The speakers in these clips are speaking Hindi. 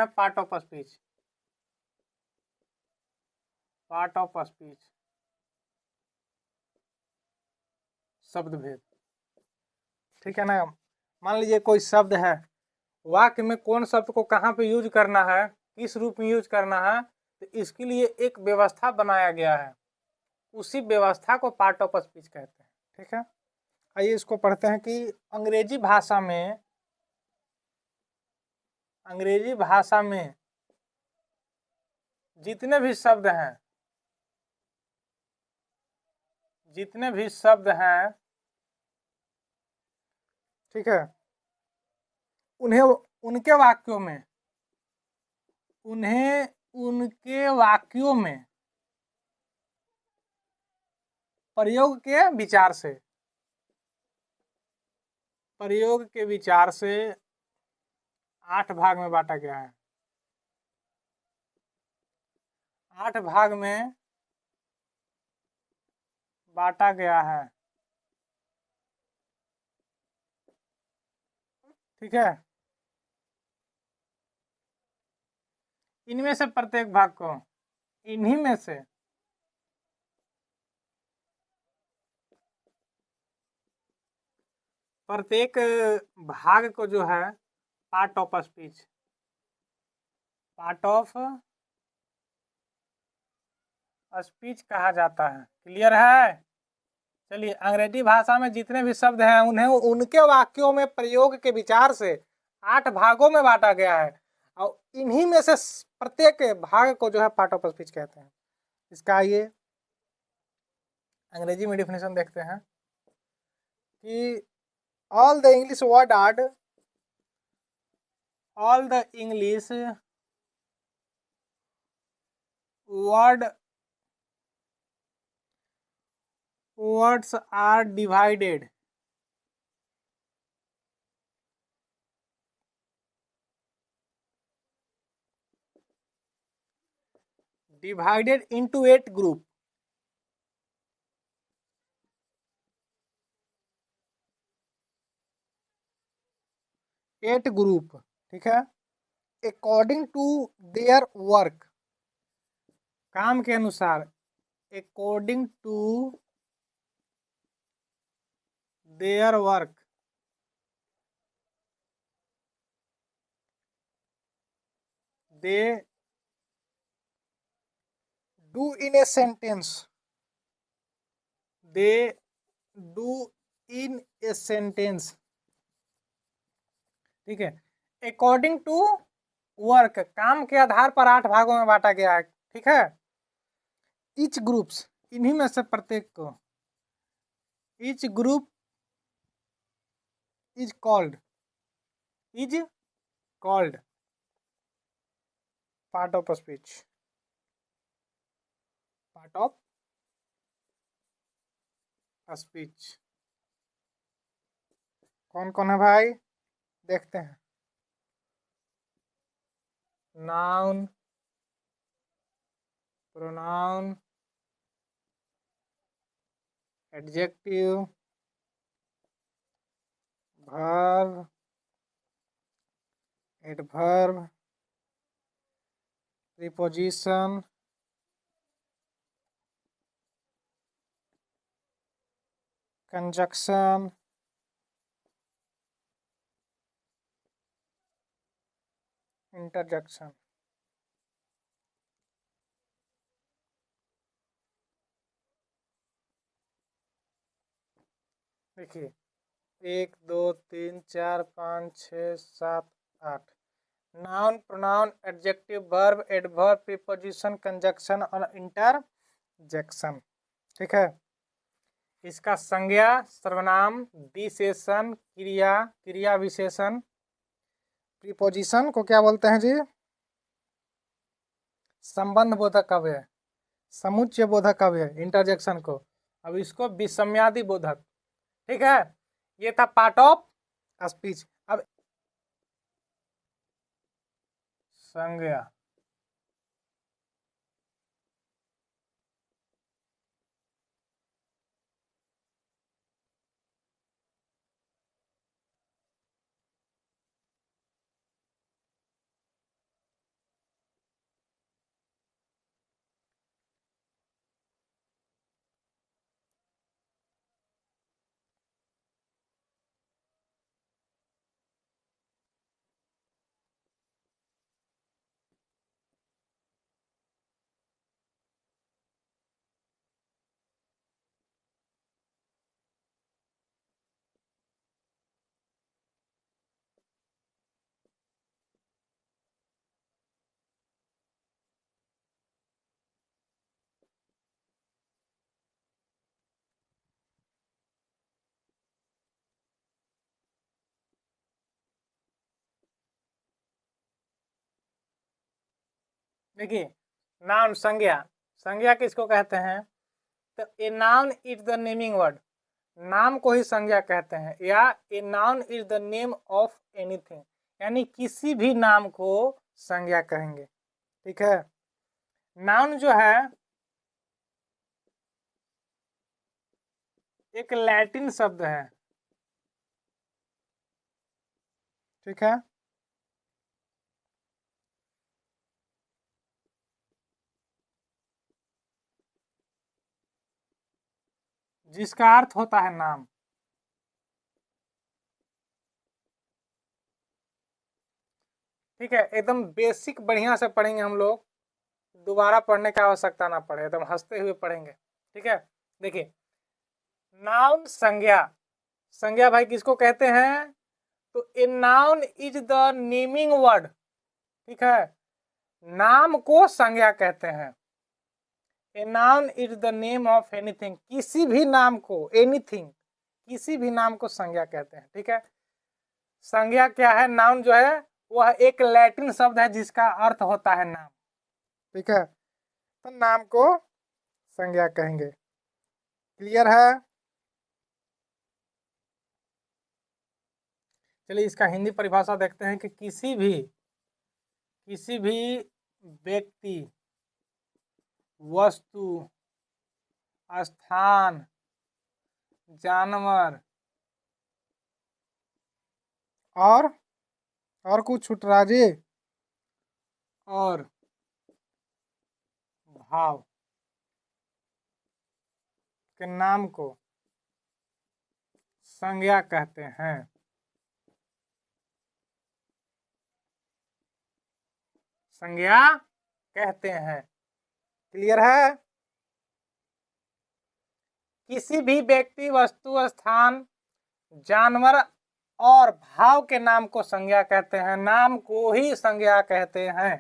Part of speech, part of speech, शब्द भेद। ठीक है ना। मान लीजिए कोई शब्द है, वाक्य में कौन शब्द को कहाँ पे यूज करना है, किस रूप में यूज करना है, तो इसके लिए एक व्यवस्था बनाया गया है, उसी व्यवस्था को पार्ट ऑफ स्पीच कहते हैं। ठीक है, आइए इसको पढ़ते हैं कि अंग्रेजी भाषा में, अंग्रेजी भाषा में जितने भी शब्द हैं, जितने भी शब्द हैं, ठीक है, उन्हें उनके वाक्यों में, उन्हें उनके वाक्यों में प्रयोग के विचार से, प्रयोग के विचार से 8 भाग में बांटा गया है। 8 भाग में बांटा गया है। ठीक है, इनमें से प्रत्येक भाग को, इन्हीं में से प्रत्येक भाग को जो है part of speech, part of speech कहा जाता है। क्लियर है। चलिए, अंग्रेजी भाषा में जितने भी शब्द हैं उन्हें उनके वाक्यों में प्रयोग के विचार से 8 भागों में बांटा गया है, और इन्हीं में से प्रत्येक भाग को जो है पार्ट ऑफ स्पीच कहते हैं। इसका आइए अंग्रेजी में डिफिनेशन देखते हैं कि all the English word are, all the English word words are divided into 8 group, 8 group. ठीक है, अकॉर्डिंग टू देयर वर्क, काम के अनुसार, according to their work, they do in a sentence, they do in a sentence. ठीक है, अकॉर्डिंग टू वर्क, काम के आधार पर 8 भागों में बांटा गया है। ठीक है, ईच ग्रुप्स, इन्हीं में से प्रत्येक को, each group is called, is called part of speech, part of speech. कौन कौन है भाई, देखते हैं। Noun, pronoun, adjective, verb, adverb, preposition, conjunction, interjection. देखिए, 1 2 3 4 5 6 7 8, noun, pronoun, adjective, verb, adverb, preposition, conjunction और इंटरजेक्शन। ठीक है, इसका संज्ञा, सर्वनाम, विशेषण, क्रिया, क्रिया विशेषण। प्रीपोजिशन को क्या बोलते हैं जी, संबंध बोधक अव्यय, समुच्चय बोधक अव्यय। इंटरजेक्शन को, अब इसको विषम्यादि बोधक। ठीक है, ये था पार्ट ऑफ स्पीच। अब संज्ञा, देखिए नाउन संज्ञा, संज्ञा किसको कहते हैं? तो a noun is the naming word, नाम को ही संज्ञा कहते हैं, या a noun is the name of anything, यानी किसी भी नाम को संज्ञा कहेंगे। ठीक है, नाउन जो है एक लैटिन शब्द है। ठीक है, जिसका अर्थ होता है नाम। ठीक है, एकदम बेसिक बढ़िया से पढ़ेंगे हम लोग, दोबारा पढ़ने की आवश्यकता ना पड़े, एकदम हंसते हुए पढ़ेंगे। ठीक है, देखिए नाउन संज्ञा, संज्ञा भाई किसको कहते हैं? तो a noun is the naming word. ठीक है, नाम को संज्ञा कहते हैं। A noun is the name of anything, किसी भी नाम को, एनीथिंग किसी भी नाम को संज्ञा कहते हैं। ठीक है, संज्ञा क्या है? नाउन जो है वह एक लैटिन शब्द है जिसका अर्थ होता है नाम। ठीक है, तो नाम को संज्ञा कहेंगे। क्लियर है? चलिए इसका हिंदी परिभाषा देखते हैं कि किसी भी व्यक्ति, वस्तु, स्थान, जानवर और कुछ छुटराजे और भाव के नाम को संज्ञा कहते हैं। संज्ञा कहते हैं। क्लियर है? किसी भी व्यक्ति, वस्तु, स्थान, जानवर और भाव के नाम को संज्ञा कहते हैं, नाम को ही संज्ञा कहते हैं।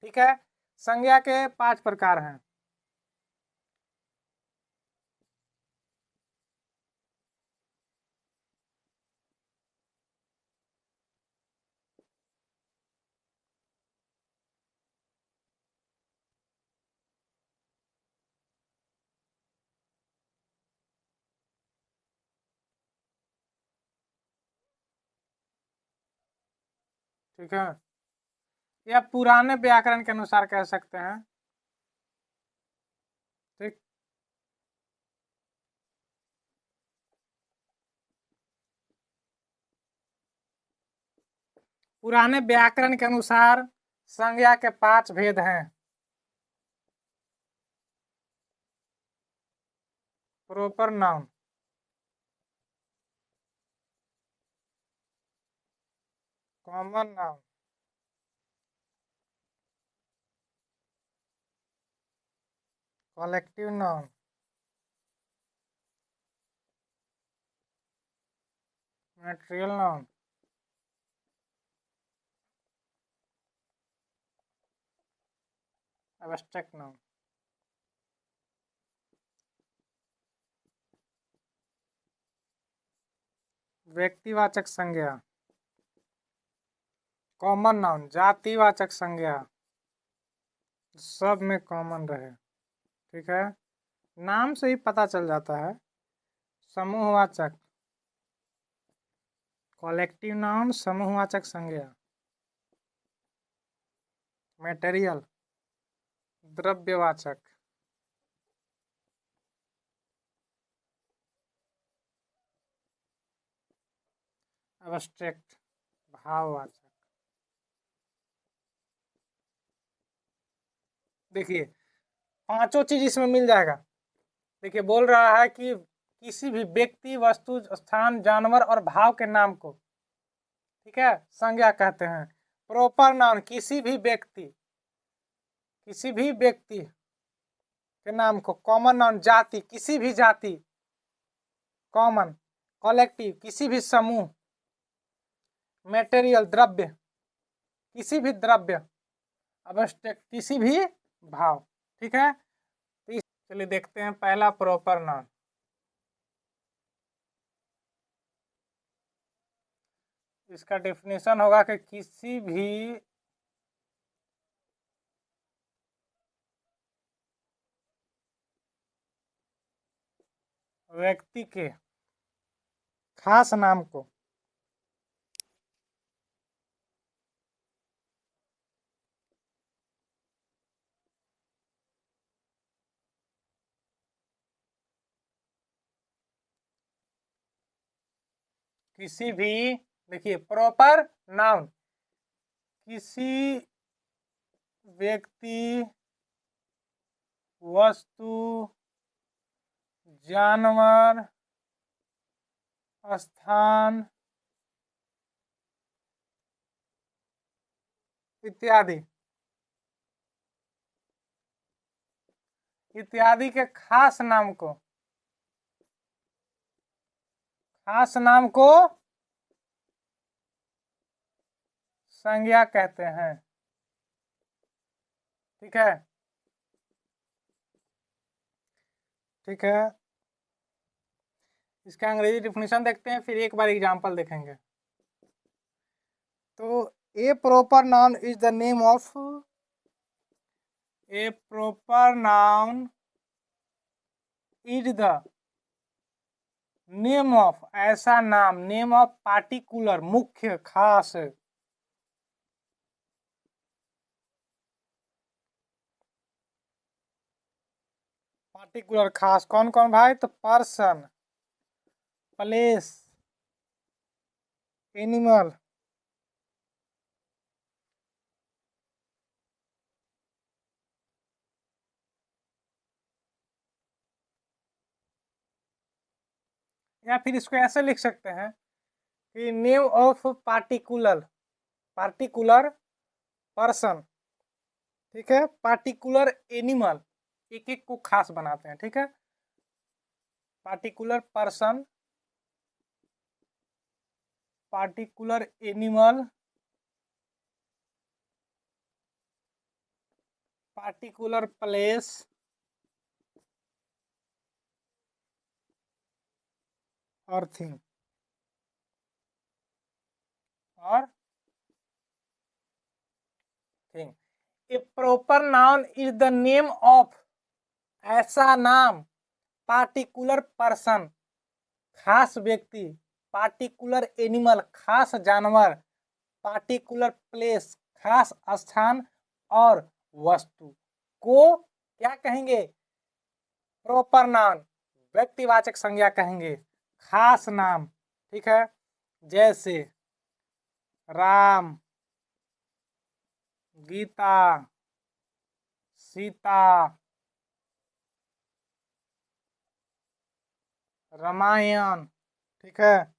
ठीक है, संज्ञा के 5 प्रकार हैं। ठीक है, या पुराने व्याकरण के अनुसार कह सकते हैं। ठीक, पुराने व्याकरण के अनुसार संज्ञा के 5 भेद हैं। Proper noun, common noun, collective noun, material noun, abstract noun. व्यक्तिवाचक संज्ञा, कॉमन नाउन, जातिवाचक संज्ञा, सब में कॉमन रहे। ठीक है, नाम से ही पता चल जाता है। समूहवाचक, कलेक्टिव नाउन, समूहवाचक संज्ञा। मटेरियल, द्रव्यवाचक। एब्स्ट्रैक्ट, भाववाचक। देखिए पांचों चीज इसमें मिल जाएगा। देखिए बोल रहा है कि किसी भी व्यक्ति, वस्तु, स्थान, जानवर और भाव के नाम को, ठीक है, संज्ञा कहते हैं। प्रॉपर नाउन, किसी भी व्यक्ति के नाम को। कॉमन नाउन, जाति, किसी भी जाति, कॉमन। कलेक्टिव, किसी भी समूह। मटेरियल, द्रव्य, किसी भी द्रव्य। एब्स्ट्रैक्ट, किसी भी भाव। ठीक है, तो चलिए देखते हैं पहला प्रॉपर नाउन। इसका डेफिनेशन होगा कि किसी भी व्यक्ति के खास नाम को किसी भी, देखिए प्रॉपर नाउन, किसी व्यक्ति, वस्तु, जानवर, स्थान इत्यादि इत्यादि के खास नाम को संज्ञा कहते हैं। ठीक है, ठीक है। इसका अंग्रेजी डिफिनेशन देखते हैं, फिर एक बार एग्जांपल देखेंगे। तो a proper noun is the name of, a proper noun is the name of, ऐसा नाम, नेम ऑफ पार्टिकुलर, मुख्य, खास, पार्टिकुलर खास कौन कौन भाई? तो पर्सन, प्लेस, एनिमल, या फिर इसको ऐसे लिख सकते हैं कि name of particular, particular person, ठीक है, पार्टिकुलर एनिमल, एक एक को खास बनाते हैं। ठीक है, particular person, particular animal, particular place, और थिंग, और thing. A proper noun is the name of, ऐसा नाम, पार्टिकुलर पर्सन, खास व्यक्ति, पार्टिकुलर एनिमल, खास जानवर, पार्टिकुलर प्लेस, खास स्थान, और वस्तु को क्या कहेंगे? प्रॉपर नाउन, व्यक्तिवाचक संज्ञा कहेंगे, खास नाम। ठीक है, जैसे राम, गीता, सीता, रामायण। ठीक है,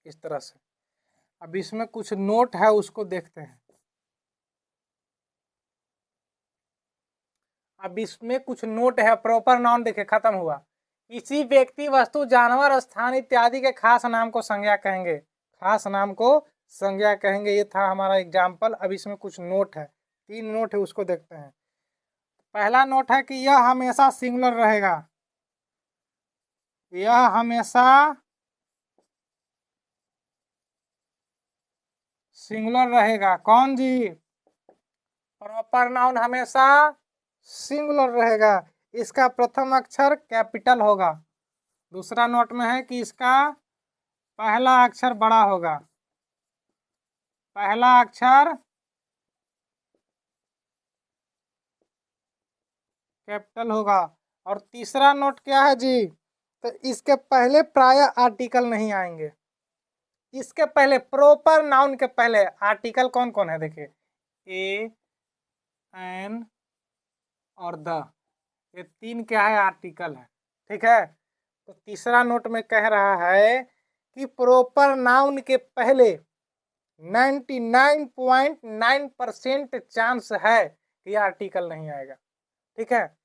इस तरह से। अब इसमें कुछ नोट है, उसको देखते हैं। अब इसमें कुछ नोट है, प्रॉपर नाउन देखे खत्म हुआ। किसी व्यक्ति, वस्तु, जानवर, स्थान इत्यादि के खास नाम को संज्ञा कहेंगे, खास नाम को संज्ञा कहेंगे। ये था हमारा एग्जाम्पल। अब इसमें कुछ नोट है, 3 नोट है, उसको देखते हैं। पहला नोट है कि यह हमेशा सिंगुलर रहेगा, यह हमेशा सिंगुलर रहेगा। कौन जी? प्रॉपर नाउन हमेशा सिंगुलर रहेगा। इसका प्रथम अक्षर कैपिटल होगा। दूसरा नोट में है कि इसका पहला अक्षर बड़ा होगा, पहला अक्षर कैपिटल होगा। और तीसरा नोट क्या है जी? तो इसके पहले प्राय आर्टिकल नहीं आएंगे। इसके पहले, प्रॉपर नाउन के पहले आर्टिकल कौन कौन है? देखिए, ए, एन और द, ये 3 क्या है? आर्टिकल है। ठीक है, तो तीसरा नोट में कह रहा है कि प्रॉपर नाउन के पहले 99.9% चांस है कि आर्टिकल नहीं आएगा। ठीक है,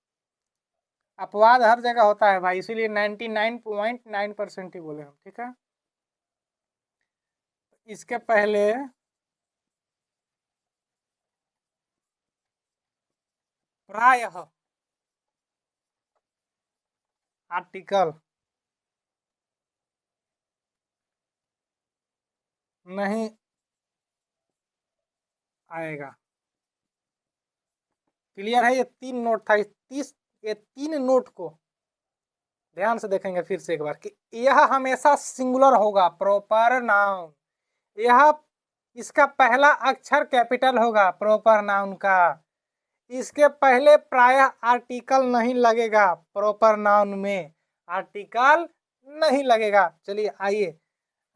अपवाद हर जगह होता है भाई, इसीलिए 99.9% ही बोले हम। ठीक है, इसके पहले प्रायः आर्टिकल नहीं आएगा। क्लियर है? ये 3 नोट था। ये 3 नोट को ध्यान से देखेंगे फिर से एक बार कि यह हमेशा सिंगुलर होगा, प्रॉपर नाउन। यह इसका पहला अक्षर कैपिटल होगा प्रॉपर नाउन का। इसके पहले प्रायः आर्टिकल नहीं लगेगा, प्रॉपर नाउन में आर्टिकल नहीं लगेगा। चलिए आइए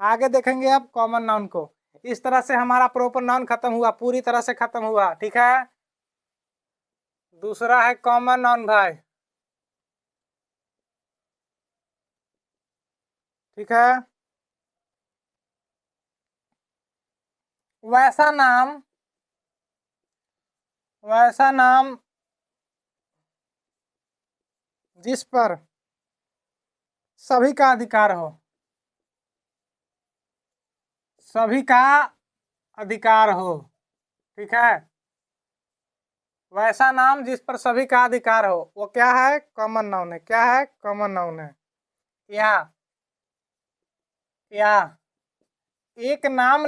आगे देखेंगे अब कॉमन नाउन को। इस तरह से हमारा प्रॉपर नाउन खत्म हुआ, पूरी तरह से खत्म हुआ, ठीक है। दूसरा है कॉमन नाउन भाई, ठीक है। वैसा नाम जिस पर सभी का अधिकार हो, सभी का अधिकार हो, ठीक है। वैसा नाम जिस पर सभी का अधिकार हो वो क्या है, कॉमन नाउन है। क्या है, कॉमन नाउन है। या एक नाम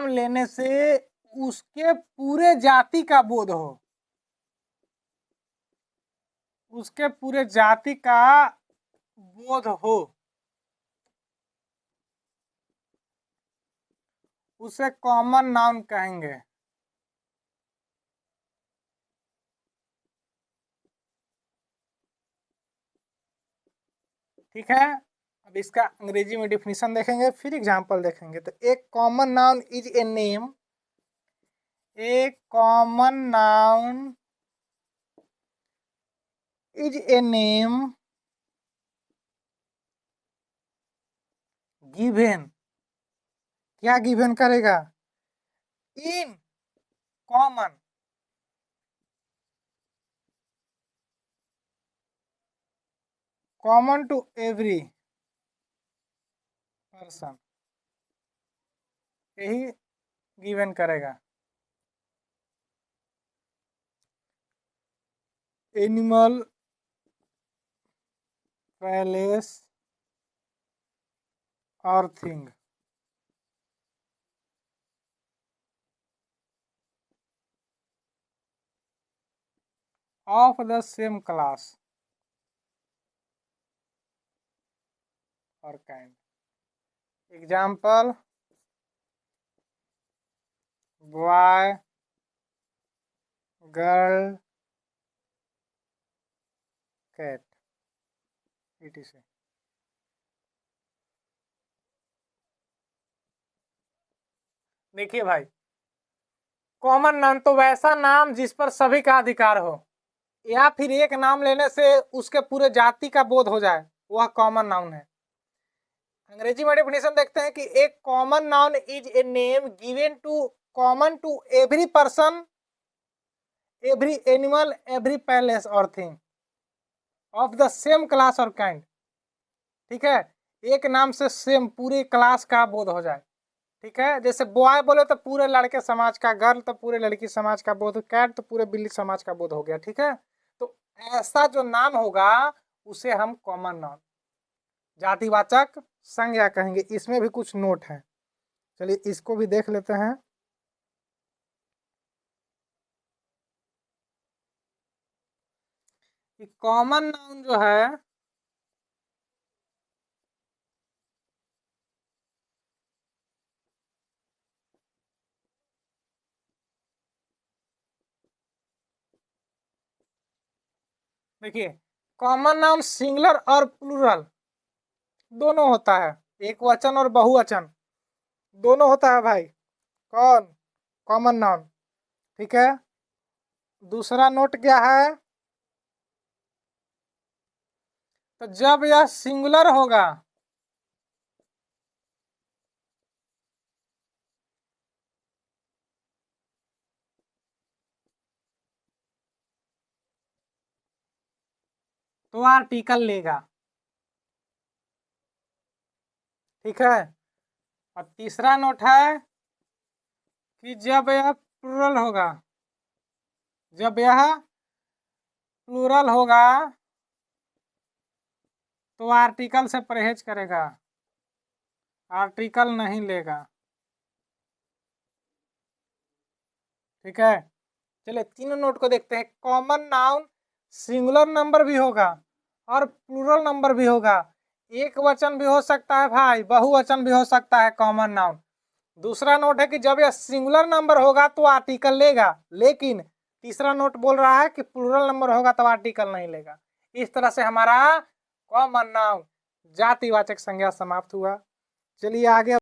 लेने से उसके पूरे जाति का बोध हो, उसके पूरे जाति का बोध हो, उसे कॉमन नाउन कहेंगे। ठीक है। अब इसका अंग्रेजी में डिफिनीशन देखेंगे, फिर एग्जांपल देखेंगे। तो एक common noun is a name, a common noun is a name given, क्या गिवन करेगा, in common common to every person, यही गिवन करेगा। एनिमल, पैलेस और thing of the same class or kind. Example, boy, girl, cat, etc. देखिए भाई, कॉमन नाउन तो वैसा नाम जिस पर सभी का अधिकार हो, या फिर एक नाम लेने से उसके पूरे जाति का बोध हो जाए, वह कॉमन नाउन है। अंग्रेजी में डेफिनेशन देखते हैं कि एक common noun is a name given to common to every person, every animal, every palace और thing of the same class और काइंड। ठीक है, एक नाम से सेम पूरी क्लास का बोध हो जाए। ठीक है, जैसे बॉय बोले तो पूरे लड़के समाज का, गर्ल तो पूरे लड़की समाज का बोध, कैट तो पूरे बिल्ली समाज का बोध हो गया। ठीक है, तो ऐसा जो नाम होगा उसे हम कॉमन नाउन, जातिवाचक संज्ञा कहेंगे। इसमें भी कुछ नोट है, चलिए इसको भी देख लेते हैं। कि कॉमन नाउन जो है देखिए, कॉमन नाउन सिंगुलर और प्लूरल दोनों होता है, एक वचन और बहुवचन दोनों होता है भाई। कौन, कॉमन नाउन। ठीक है, दूसरा नोट क्या है, तो जब यह सिंगुलर होगा तो आर्टिकल लेगा। ठीक है, और तीसरा नोट है कि जब यह प्लूरल होगा, जब यह प्लूरल होगा तो आर्टिकल से परहेज करेगा, आर्टिकल नहीं लेगा। ठीक है, चलिए तीनों नोट को देखते हैं। कॉमन नाउन सिंगुलर नंबर भी होगा और प्लूरल नंबर भी होगा। एक वचन भी हो सकता है भाई, बहुवचन भी हो सकता है कॉमन नाउन। दूसरा नोट है कि जब यह सिंगुलर नंबर होगा तो आर्टिकल लेगा, लेकिन तीसरा नोट बोल रहा है कि प्लूरल नंबर होगा तब आर्टिकल नहीं लेगा। इस तरह से हमारा कॉमन नाउन जातिवाचक संज्ञा समाप्त हुआ। चलिए आगे